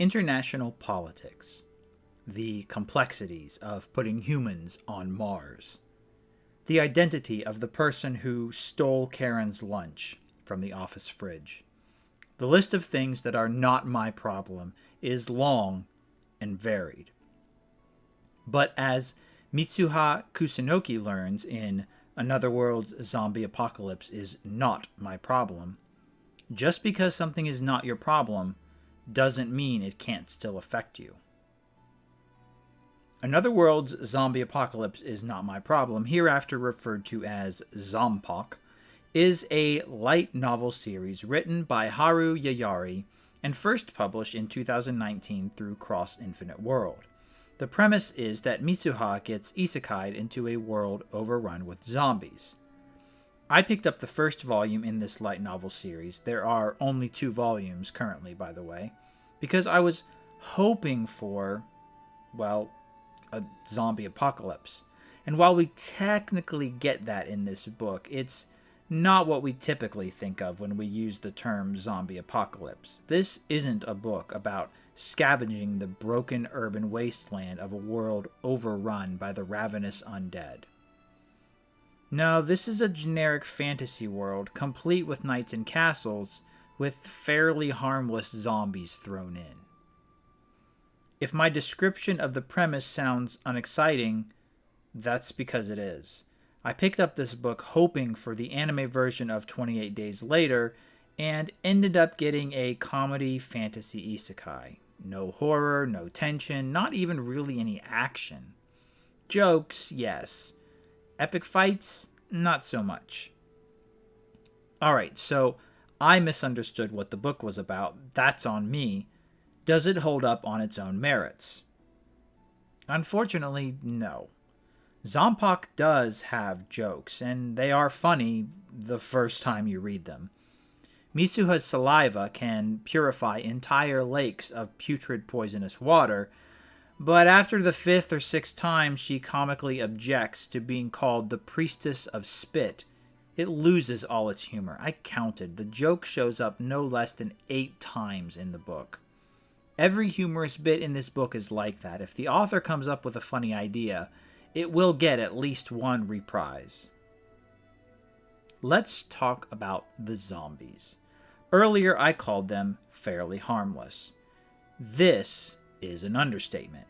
International politics. The complexities of putting humans on Mars. The identity of the person who stole Karen's lunch from the office fridge. The list of things that are not my problem is long and varied. But as Mitsuha Kusunoki learns in Another World's Zombie Apocalypse is not my problem, just because something is not your problem doesn't mean it can't still affect you. Another World's Zombie Apocalypse is not my problem, hereafter referred to as Zompok, is a light novel series written by Haru Yayari and first published in 2019 through Cross Infinite World. The premise is that Mitsuha gets isekai'd into a world overrun with zombies. I picked up the first volume in this light novel series. There are only 2 volumes currently, by the way, because I was hoping for, well, a zombie apocalypse. And while we technically get that in this book, it's not what we typically think of when we use the term zombie apocalypse. This isn't a book about scavenging the broken urban wasteland of a world overrun by the ravenous undead. No, this is a generic fantasy world, complete with knights and castles, with fairly harmless zombies thrown in. If my description of the premise sounds unexciting, that's because it is. I picked up this book hoping for the anime version of 28 Days Later, and ended up getting a comedy fantasy isekai. No horror, no tension, not even really any action. Jokes, yes. Epic fights, not so much. Alright, so I misunderstood what the book was about. That's on me. Does it hold up on its own merits? Unfortunately, no. Zompok does have jokes, and they are funny the first time you read them. Mitsuha's saliva can purify entire lakes of putrid poisonous water, but after the 5th or 6th time she comically objects to being called the priestess of spit, it loses all its humor. I counted. The joke shows up no less than 8 times in the book. Every humorous bit in this book is like that. If the author comes up with a funny idea, it will get at least 1 reprise. Let's talk about the zombies. Earlier I called them fairly harmless. This is an understatement.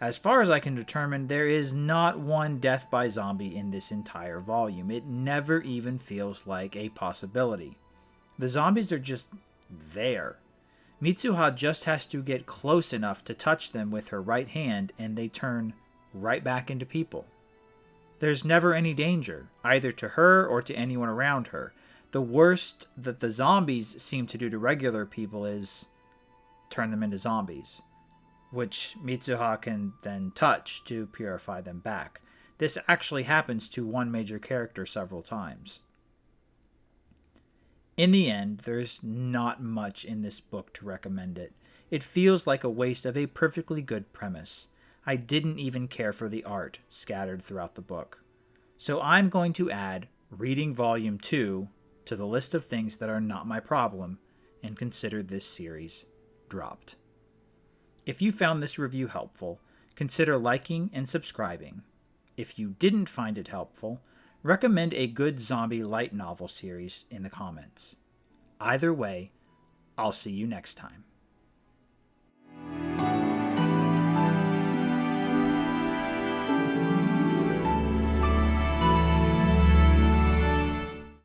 As far as I can determine, there is not 1 death by zombie in this entire volume. It never even feels like a possibility. The zombies are just there. Mitsuha just has to get close enough to touch them with her right hand, and they turn right back into people. There's never any danger, either to her or to anyone around her. The worst that the zombies seem to do to regular people is turn them into zombies, which Mitsuha can then touch to purify them back. This actually happens to one major character several times. In the end, there's not much in this book to recommend it. It feels like a waste of a perfectly good premise. I didn't even care for the art scattered throughout the book. So I'm going to add Reading Volume 2 to the list of things that are not my problem and consider this series dropped. If you found this review helpful, consider liking and subscribing. If you didn't find it helpful, recommend a good zombie light novel series in the comments. Either way, I'll see you next time.